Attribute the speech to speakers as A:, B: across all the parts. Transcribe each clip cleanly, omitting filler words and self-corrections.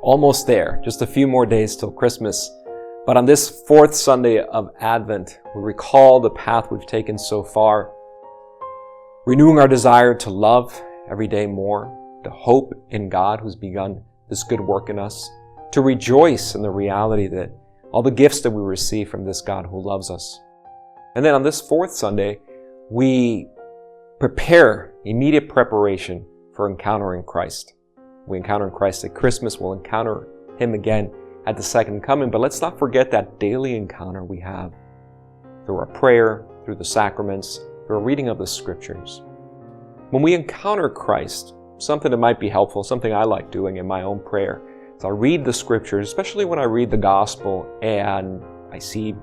A: almost there, just a few more days till Christmas. But on this fourth Sunday of Advent, we recall the path we've taken so far, renewing our desire to love every day more, to hope in God who's begun this good work in us, to rejoice in the reality that all the gifts that we receive from this God who loves us. And then on this fourth Sunday, we prepare immediate preparation for encountering Christ. We encounter Christ at Christmas, we'll encounter Him again at the second coming, but let's not forget that daily encounter we have through our prayer, through the sacraments, through a reading of the Scriptures. When we encounter Christ, something that might be helpful, something I like doing in my own prayer, is I read the Scriptures, especially when I read the Gospel and I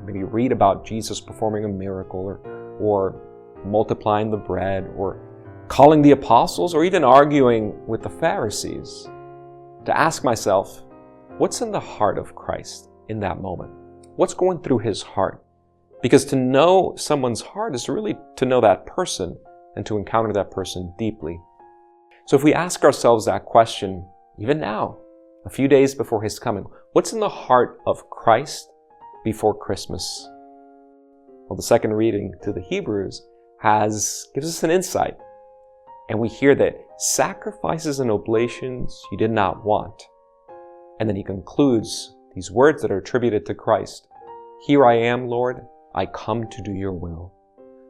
A: maybe read about Jesus performing a miracle or multiplying the bread or calling the apostles or even arguing with the Pharisees, to ask myself, what's in the heart of Christ in that moment? What's going through His heart? Because to know someone's heart is really to know that person and to encounter that person deeply. So if we ask ourselves that question, even now, a few days before His coming, what's in the heart of Christ before Christmas? Well, the second reading to the Hebrews gives us an insight. And we hear that sacrifices and oblations you did not want. And then he concludes these words that are attributed to Christ. Here I am, Lord, I come to do your will.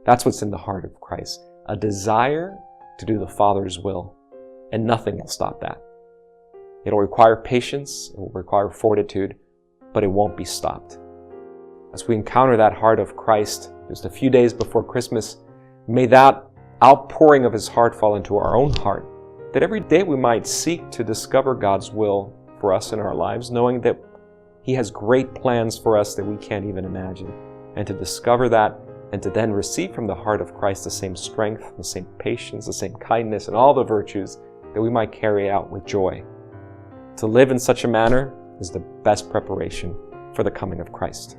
A: That's what's in the heart of Christ. A desire to do the Father's will. And nothing will stop that. It'll require patience, it will require fortitude, but it won't be stopped. As we encounter that heart of Christ just a few days before Christmas, may that outpouring of His heart fall into our own heart, that every day we might seek to discover God's will for us in our lives, knowing that He has great plans for us that we can't even imagine, and to discover that and to then receive from the heart of Christ the same strength, the same patience, the same kindness, and all the virtues that we might carry out with joy. To live in such a manner is the best preparation for the coming of Christ.